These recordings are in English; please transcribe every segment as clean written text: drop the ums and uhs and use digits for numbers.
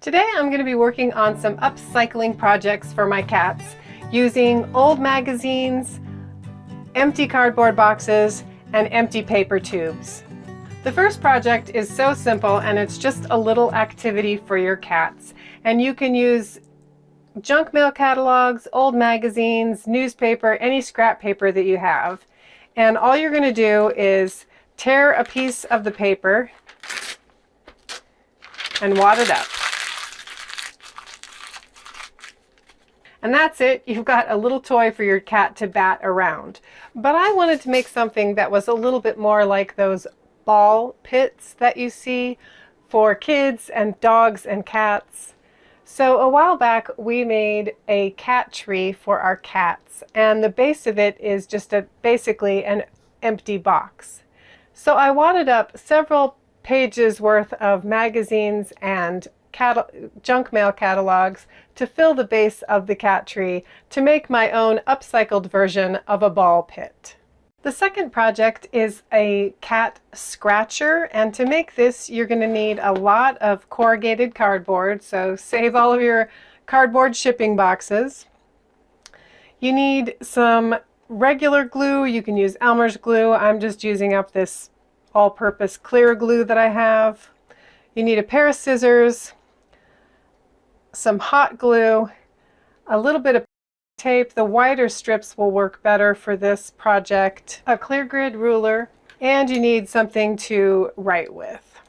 Today I'm going to be working on some upcycling projects for my cats using old magazines, empty cardboard boxes, and empty paper tubes. The first project is so simple, and it's just a little activity for your cats. And you can use junk mail catalogs, old magazines, newspaper, any scrap paper that you have. And all you're going to do is tear a piece of the paper and wad it up. And that's it. You've got a little toy for your cat to bat around. But I wanted to make something that was a little bit more like those ball pits that you see for kids and dogs and cats. So a while back we made a cat tree for our cats, and the base of it is just basically an empty box. So I wadded up several pages worth of magazines and junk mail catalogs to fill the base of the cat tree to make my own upcycled version of a ball pit. The second project is a cat scratcher, and to make this you're going to need a lot of corrugated cardboard, so save all of your cardboard shipping boxes. You need some regular glue. You can use Elmer's glue. I'm just using up this all-purpose clear glue that I have. You need a pair of scissors, some hot glue, a little bit of tape. The wider strips will work better for this project, a clear grid ruler, and you need something to write with.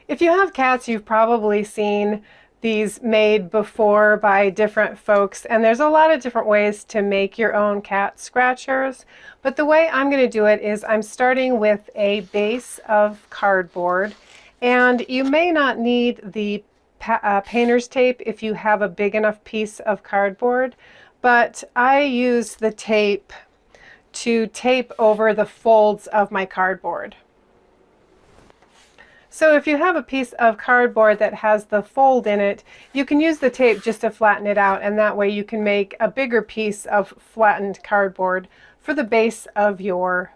If you have cats, you've probably seen these made before by different folks, and there's a lot of different ways to make your own cat scratchers, but the way I'm going to do it is I'm starting with a base of cardboard, and you may not need the painter's tape if you have a big enough piece of cardboard, but I use the tape to tape over the folds of my cardboard. So if you have a piece of cardboard that has the fold in it, you can use the tape just to flatten it out, and that way you can make a bigger piece of flattened cardboard for the base of your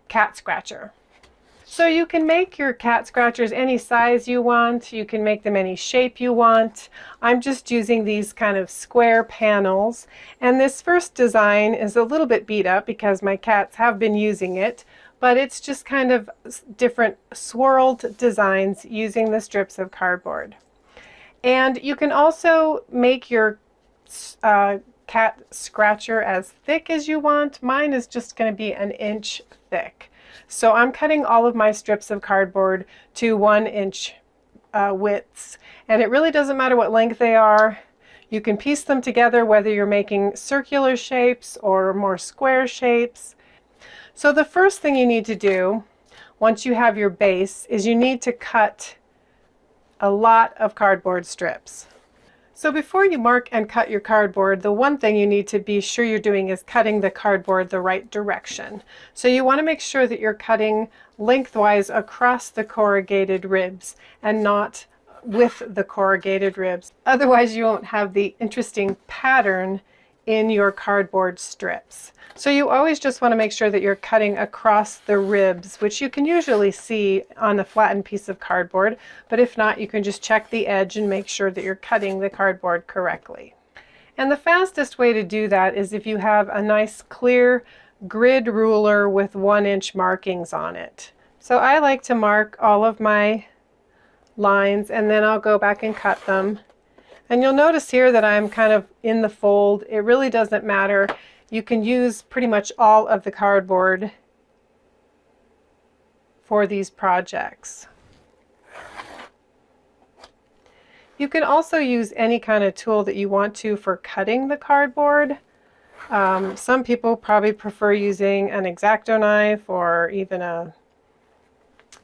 cat scratcher. So you can make your cat scratchers any size you want. You can make them any shape you want. I'm just using these kind of square panels. And this first design is a little bit beat up because my cats have been using it, but it's just kind of different swirled designs using the strips of cardboard. And you can also make your cat scratcher as thick as you want. Mine is just going to be an inch thick. So I'm cutting all of my strips of cardboard to 1 inch widths, and it really doesn't matter what length they are. You can piece them together whether you're making circular shapes or more square shapes. So the first thing you need to do once you have your base is you need to cut a lot of cardboard strips. So before you mark and cut your cardboard, the one thing you need to be sure you're doing is cutting the cardboard the right direction. So you want to make sure that you're cutting lengthwise across the corrugated ribs and not with the corrugated ribs. Otherwise you won't have the interesting pattern in your cardboard strips. So you always just want to make sure that you're cutting across the ribs, which you can usually see on a flattened piece of cardboard, but if not, you can just check the edge and make sure that you're cutting the cardboard correctly. And the fastest way to do that is if you have a nice clear grid ruler with 1 inch markings on it. So I like to mark all of my lines, and then I'll go back and cut them. And you'll notice here that I'm kind of in the fold. It really doesn't matter. You can use pretty much all of the cardboard for these projects. You can also use any kind of tool that you want to for cutting the cardboard. Some people probably prefer using an X-Acto knife or even a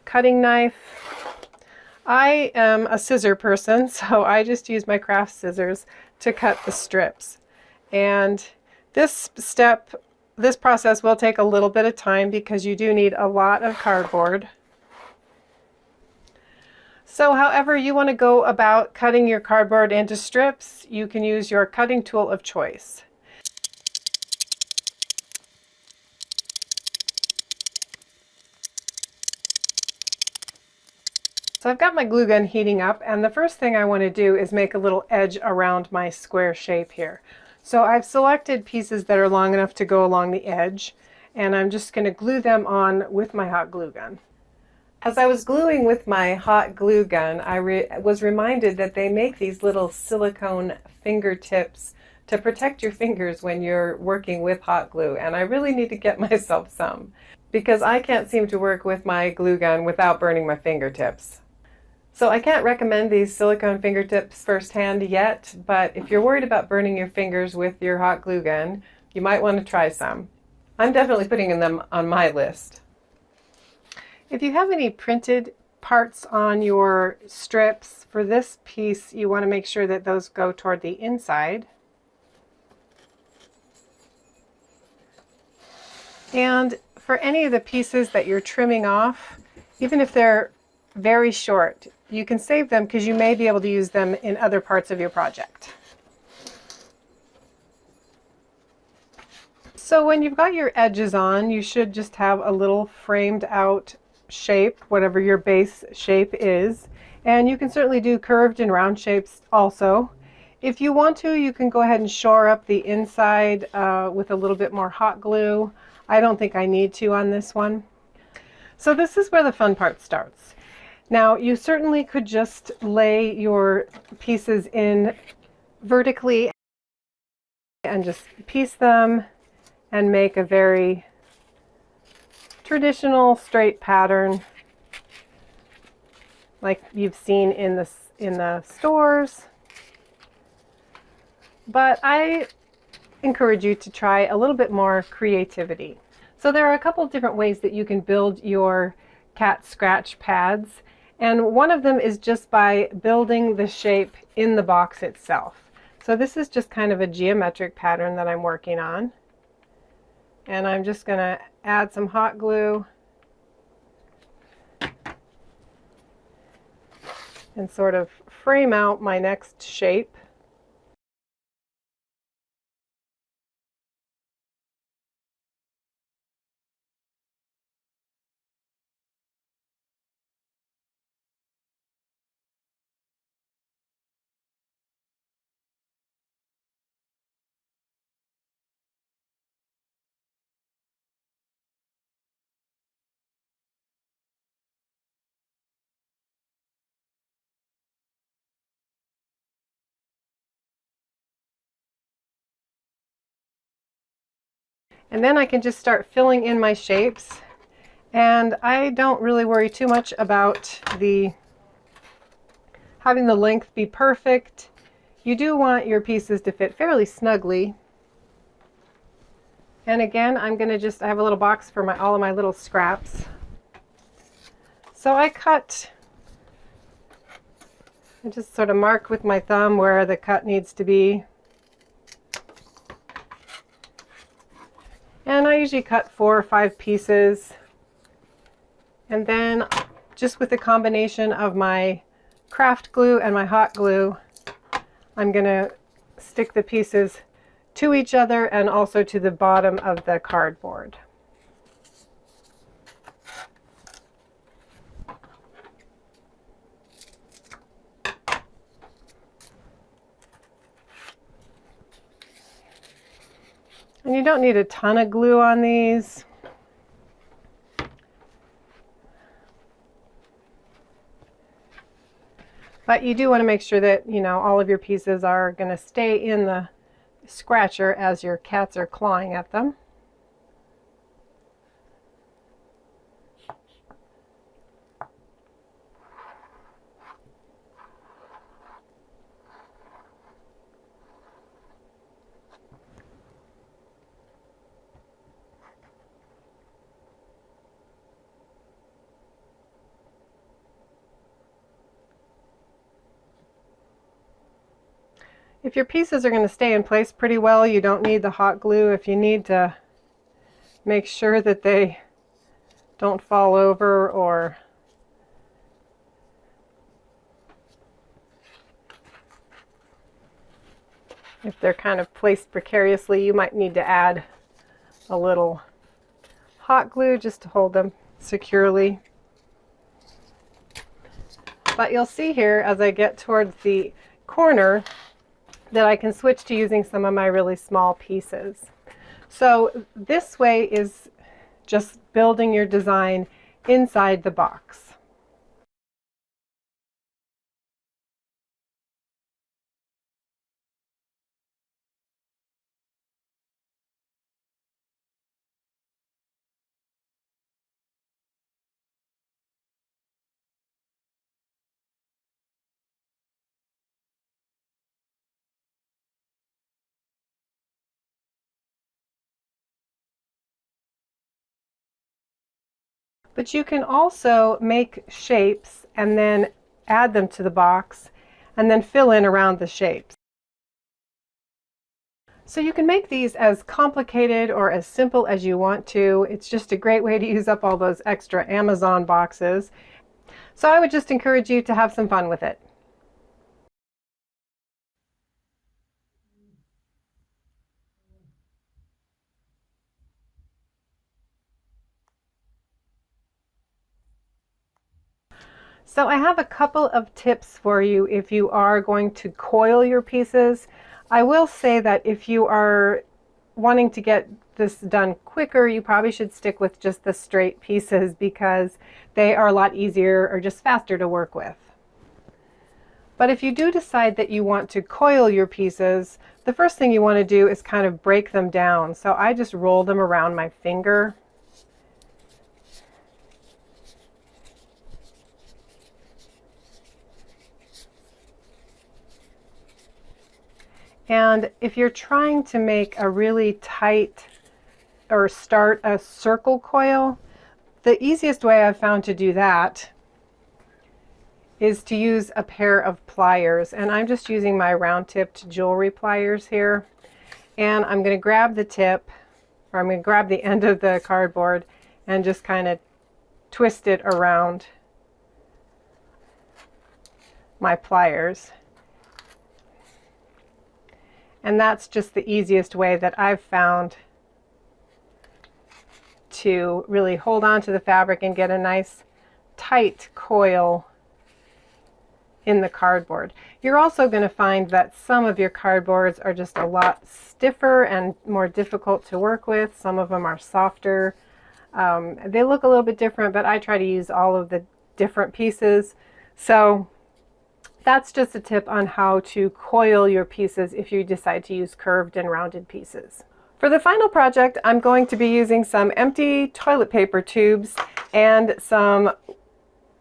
cutting knife. I am a scissor person, so I just use my craft scissors to cut the strips. And this process will take a little bit of time because you do need a lot of cardboard. So however you want to go about cutting your cardboard into strips, you can use your cutting tool of choice. So I've got my glue gun heating up, and the first thing I want to do is make a little edge around my square shape here. So I've selected pieces that are long enough to go along the edge, and I'm just going to glue them on with my hot glue gun. As I was gluing with my hot glue gun, I was reminded that they make these little silicone fingertips to protect your fingers when you're working with hot glue, and I really need to get myself some, because I can't seem to work with my glue gun without burning my fingertips. So I can't recommend these silicone fingertips firsthand yet, but if you're worried about burning your fingers with your hot glue gun, you might want to try some. I'm definitely putting them on my list. If you have any printed parts on your strips, for this piece you want to make sure that those go toward the inside. And for any of the pieces that you're trimming off, even if they're very short, you can save them because you may be able to use them in other parts of your project. So when you've got your edges on, you should just have a little framed out shape, whatever your base shape is. And you can certainly do curved and round shapes also. If you want to, you can go ahead and shore up the inside with a little bit more hot glue. I don't think I need to on this one. So this is where the fun part starts. Now, you certainly could just lay your pieces in vertically and just piece them and make a very traditional straight pattern like you've seen in the stores. But I encourage you to try a little bit more creativity. So there are a couple of different ways that you can build your cat scratch pads. And one of them is just by building the shape in the box itself. So this is just kind of a geometric pattern that I'm working on. And I'm just going to add some hot glue and sort of frame out my next shape. And then I can just start filling in my shapes. And I don't really worry too much about having the length be perfect. You do want your pieces to fit fairly snugly. And again, I have a little box for all of my little scraps. So I just sort of mark with my thumb where the cut needs to be. And I usually cut 4 or 5 pieces. And then just with the combination of my craft glue and my hot glue, I'm going to stick the pieces to each other and also to the bottom of the cardboard. And you don't need a ton of glue on these. But you do want to make sure that, all of your pieces are going to stay in the scratcher as your cats are clawing at them. If your pieces are going to stay in place pretty well, you don't need the hot glue. If you need to make sure that they don't fall over, or if they're kind of placed precariously, you might need to add a little hot glue just to hold them securely. But you'll see here as I get towards the corner that I can switch to using some of my really small pieces. So this way is just building your design inside the box. But you can also make shapes and then add them to the box and then fill in around the shapes. So you can make these as complicated or as simple as you want to. It's just a great way to use up all those extra Amazon boxes. So I would just encourage you to have some fun with it. So I have a couple of tips for you if you are going to coil your pieces. I will say that if you are wanting to get this done quicker, you probably should stick with just the straight pieces because they are a lot easier or just faster to work with. But if you do decide that you want to coil your pieces, the first thing you want to do is kind of break them down. So I just roll them around my finger. And if you're trying to make a really tight or start a circle coil, the easiest way I've found to do that is to use a pair of pliers. And I'm just using my round-tipped jewelry pliers here. And I'm going to grab the tip, or I'm going to grab the end of the cardboard and just kind of twist it around my pliers. And that's just the easiest way that I've found to really hold on to the fabric and get a nice tight coil in the cardboard. You're also going to find that some of your cardboards are just a lot stiffer and more difficult to work with. Some of them are softer. They look a little bit different, but I try to use all of the different pieces. So that's just a tip on how to coil your pieces if you decide to use curved and rounded pieces. For the final project, I'm going to be using some empty toilet paper tubes and some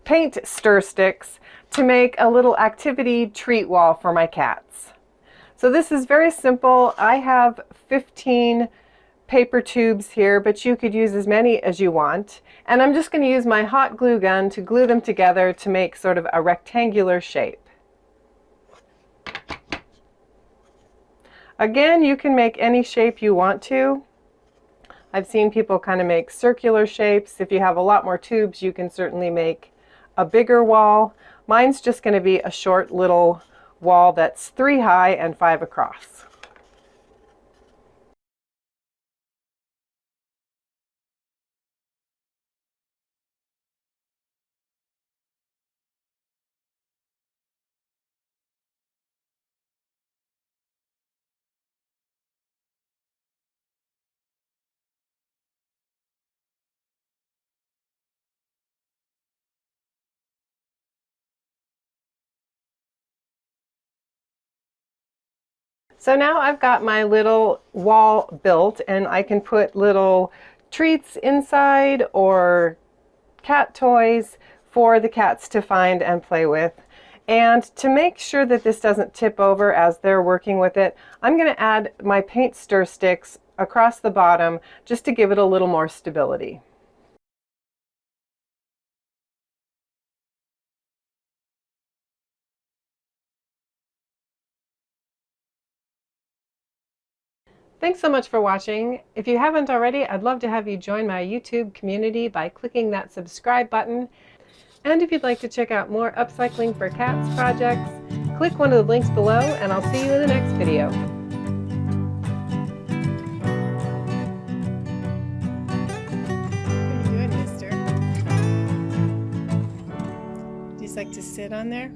paint stir sticks to make a little activity treat wall for my cats. So this is very simple. I have 15 paper tubes here, but you could use as many as you want. And I'm just going to use my hot glue gun to glue them together to make sort of a rectangular shape. Again, you can make any shape you want to. I've seen people kind of make circular shapes. If you have a lot more tubes, you can certainly make a bigger wall. Mine's just going to be a short little wall that's 3 high and 5 across. So now I've got my little wall built and I can put little treats inside or cat toys for the cats to find and play with. And to make sure that this doesn't tip over as they're working with it, I'm going to add my paint stir sticks across the bottom just to give it a little more stability. Thanks so much for watching. If you haven't already, I'd love to have you join my YouTube community by clicking that subscribe button. And if you'd like to check out more Upcycling for Cats projects, click one of the links below and I'll see you in the next video. What are you doing, mister? like to sit on there.